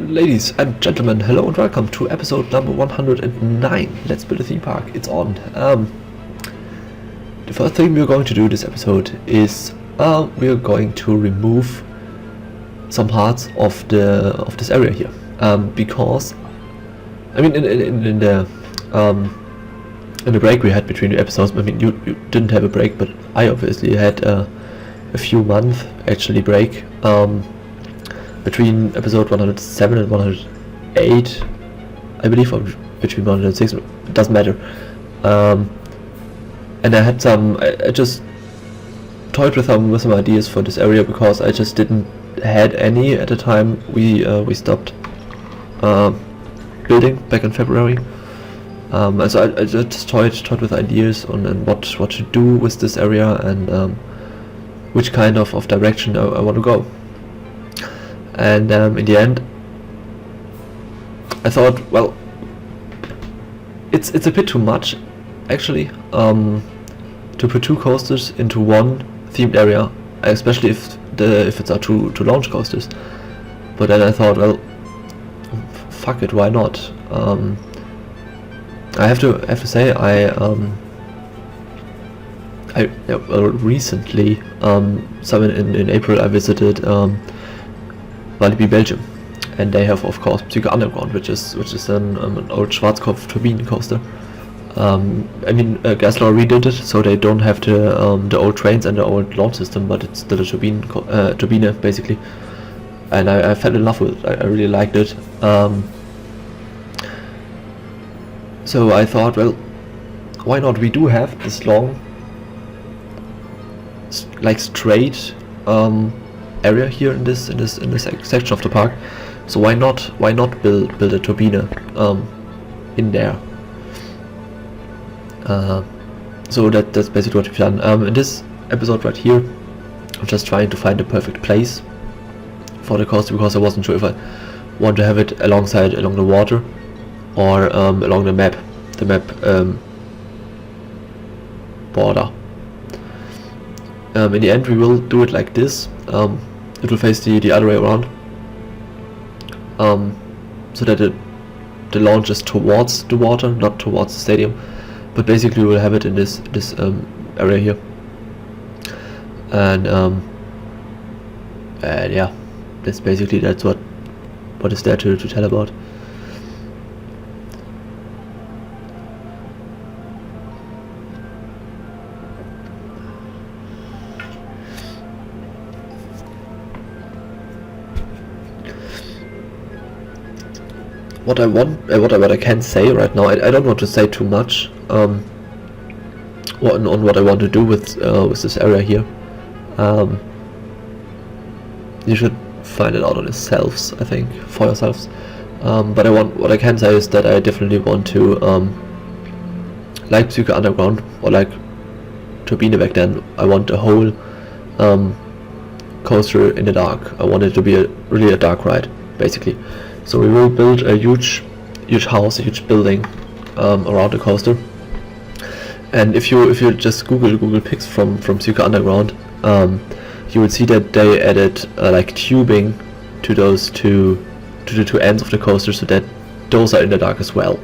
Ladies and gentlemen, hello and welcome to episode number 109. Let's build a theme park. It's on. The first thing we're going to do this episode is we're going to remove some parts of this area here, because I mean in the break we had between the episodes. I mean you didn't have a break, but I obviously had a few months actually break. Between episode 107 and 108, I believe, or between 106, it doesn't matter. And I had I just toyed with some ideas for this area because I just didn't had any at the time we stopped building back in February. So I just toyed with ideas on what to do with this area and which kind of direction I want to go. And in the end, I thought, well, it's a bit too much, actually, to put two coasters into one themed area, especially if it's our two launch coasters. But then I thought, well, fuck it, why not? I have to say recently, in April, I visited Walibi, Belgium, and they have, of course, Psyche Underground, which is an old Schwarzkopf turbine coaster. I mean, Gaslar redid it, so they don't have the old trains and the old launch system, but it's still a turbine basically. And I fell in love with it. I really liked it. So I thought, well, why not? We do have this long, straight area here in this section of the park, so why not build a turbine in there? So that's basically what we've done. In this episode right here, I'm just trying to find the perfect place for the coaster because I wasn't sure if I want to have it along the water or along the map border. In the end, we will do it like this. It will face the other way around, so that the launch is towards the water, not towards the stadium. But basically, we'll have it in this area here, and yeah, that's what is there to tell about. What I can say right now, I don't want to say too much on what I want to do with this area here. You should find it out on yourselves, I think, for yourselves. But what I can say is that I definitely want to, like Psyche Underground or like Turbine back then, I want a whole coaster in the dark. I want it to be really a dark ride, basically. So we will build a huge house, a huge building around the coaster. And if you just Google pics from Psyche Underground, you will see that they added tubing to the two ends of the coaster, so that those are in the dark as well.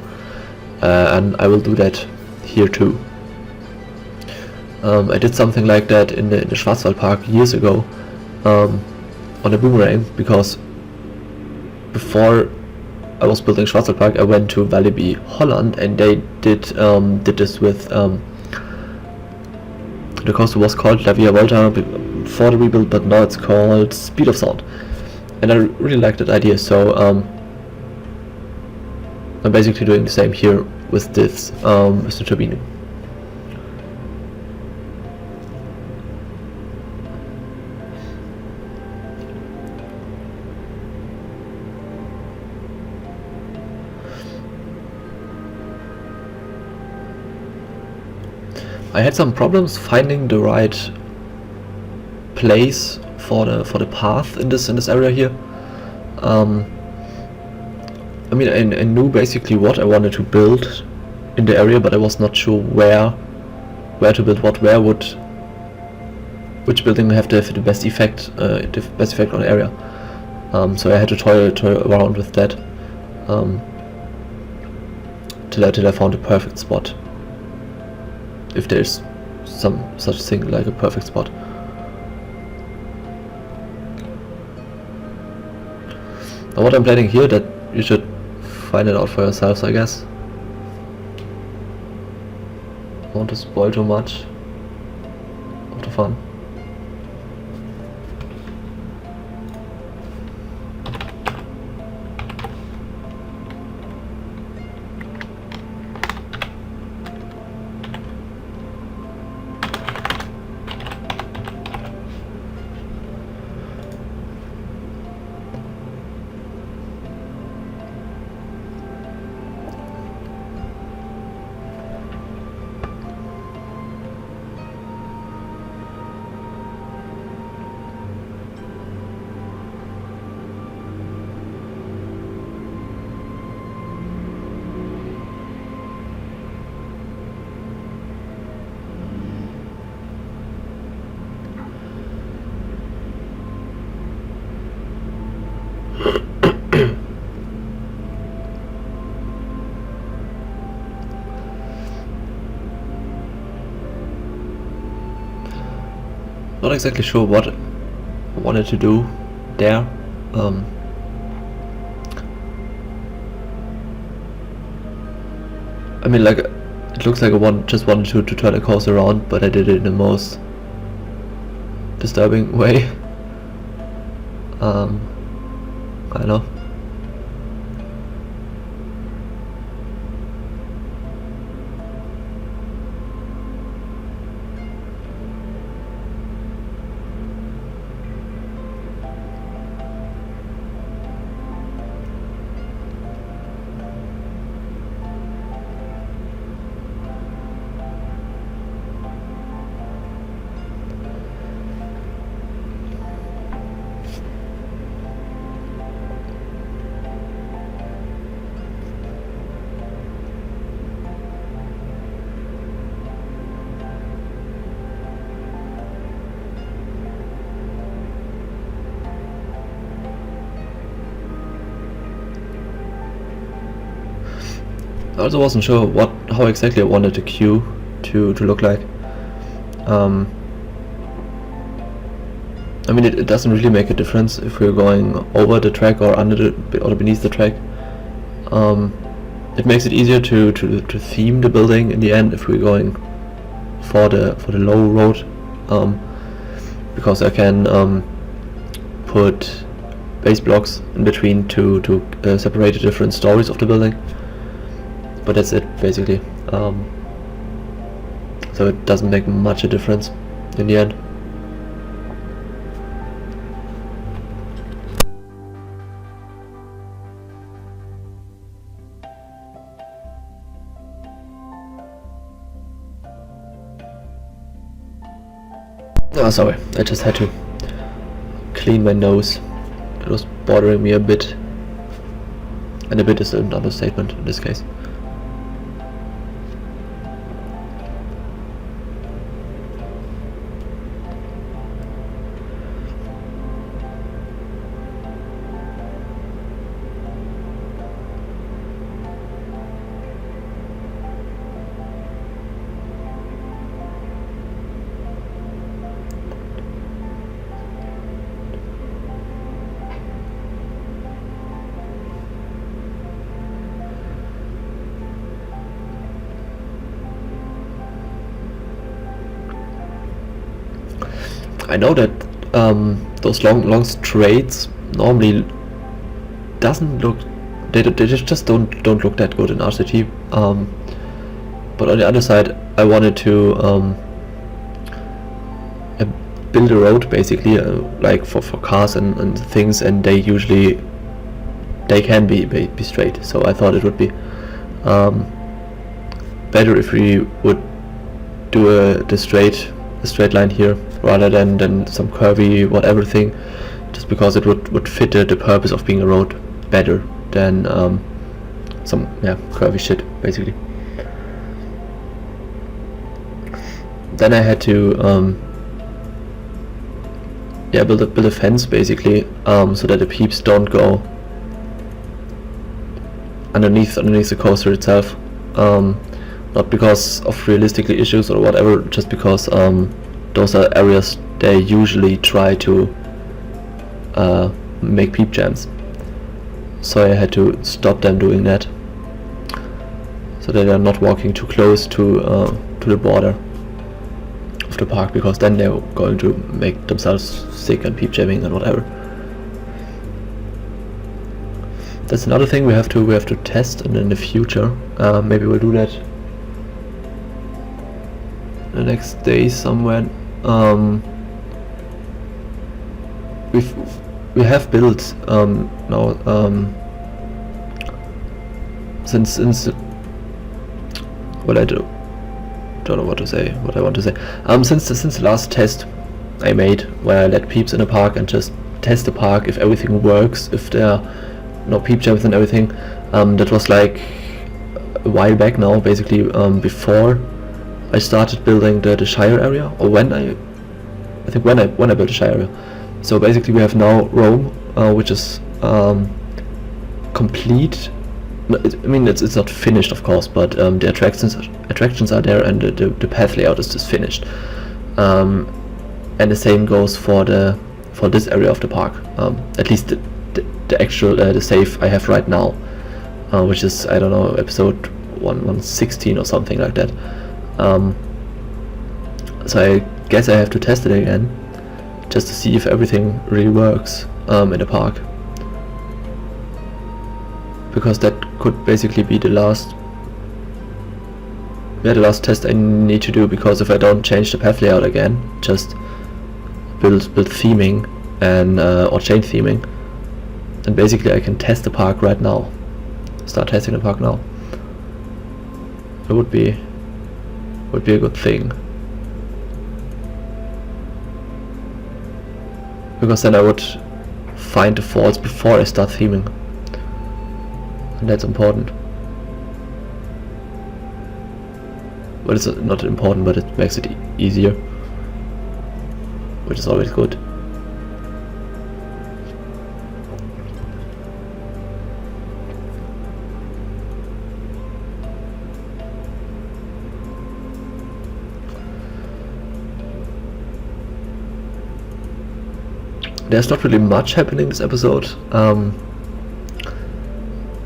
And I will do that here too. I did something like that in the Schwarzwaldpark years ago on a boomerang, because before I was building Schwarzwaldpark, I went to Walibi, Holland, and they did this with the coaster was called La Via Volta before the rebuild, but now it's called Speed of Sound, and I really like that idea. So I'm basically doing the same here with this with the turbine. I had some problems finding the right place for the path in this area here. I mean, I knew basically what I wanted to build in the area, but I was not sure where to build what. Which building would have the best effect on the area. So I had to toy around with that till I found a perfect spot, if there's some such thing like a perfect spot. Now what I'm planning here, that you should find it out for yourselves, I guess. Don't want to spoil too much of the fun. Not exactly sure what I wanted to do there. I mean, like, it looks like I just wanted to turn the course around, but I did it in the most disturbing way. I don't know. I also wasn't sure how exactly I wanted the queue to look like. I mean, it doesn't really make a difference if we're going over the track or under or beneath the track. It makes it easier to theme the building in the end if we're going for the low road, because I can put base blocks in between to separate the different stories of the building. But that's it basically. So it doesn't make much a difference in the end. Oh, sorry, I just had to clean my nose. It was bothering me a bit. And a bit is an understatement in this case. I know that those long straights normally doesn't look, they just don't look that good in RCT. But on the other side, I wanted to build a road basically, like for cars and things, and they can be straight. So I thought it would be better if we would do the straight line here rather than some curvy whatever thing, just because it would fit the purpose of being a road better than some curvy shit basically. Then I had to build a fence basically, so that the peeps don't go underneath the coaster itself. Not because of realistically issues or whatever, just because those are areas they usually try to make peep jams. So I had to stop them doing that, so that they're not walking too close to the border of the park, because then they're going to make themselves sick and peep jamming and whatever. That's another thing we have to test in the future. Maybe we'll do that the next day somewhere. We have built now since what I don't know what I want to say. Since the last test I made, where I let peeps in the park and just test the park if everything works, if there are no peep jams and everything. That was like a while back now, basically before I started building the Shire area, or when I built the Shire area. So basically we have now Rome, which is complete. I mean, it's not finished, of course, but the attractions are there, and the path layout is just finished. And the same goes for this area of the park. At least the actual the save I have right now, which is, I don't know, episode 116 or something like that. So I guess I have to test it again, just to see if everything really works in the park, because that could basically be the last test I need to do, because if I don't change the path layout again, just build theming and or change theming, then basically I can test the park right now, start testing the park now. It would be a good thing, because then I would find the faults before I start theming, and that's important. But it's not important, but it makes it easier, which is always good. There's not really much happening this episode,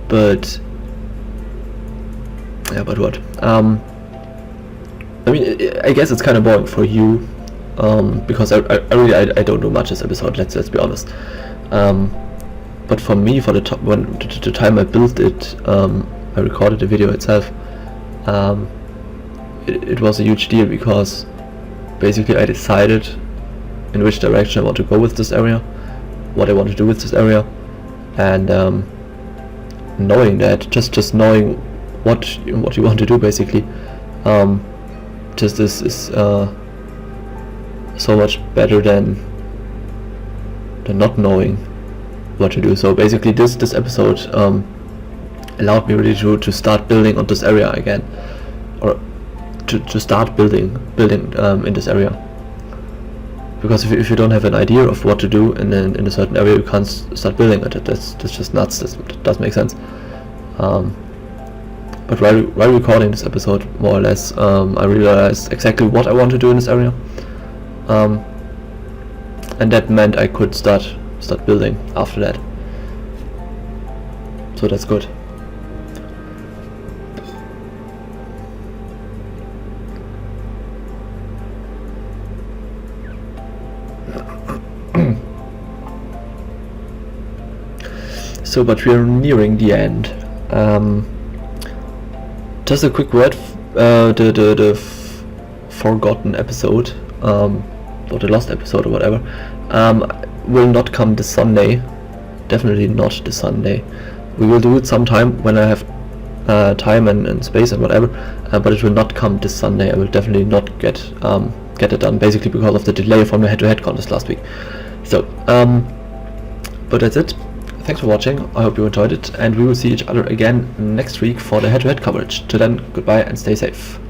but what? I mean, I guess it's kind of boring for you, because I really don't do much this episode. Let's be honest. But for me, for the time I built it, I recorded the video itself. It was a huge deal, because basically I decided in which direction I want to go with this area, what I want to do with this area, and knowing that, just knowing what you want to do, basically, just is so much better than not knowing what to do. So basically, this episode allowed me really to start building on this area again, or to start building in this area. Because if you don't have an idea of what to do in a certain area, you can't start building it. That's just nuts. That does make sense. But while recording this episode, more or less, I realized exactly what I want to do in this area, and that meant I could start building after that. So that's good. So, but we are nearing the end. Just a quick word, the forgotten episode, or the lost episode or whatever, will not come this Sunday. Definitely not this Sunday. We will do it sometime when I have time and space and whatever, but it will not come this Sunday. I will definitely not get it done, basically because of the delay from the head-to-head contest last week. So, but that's it. Thanks for watching, I hope you enjoyed it, and we will see each other again next week for the head-to-head coverage. Till then, goodbye and stay safe.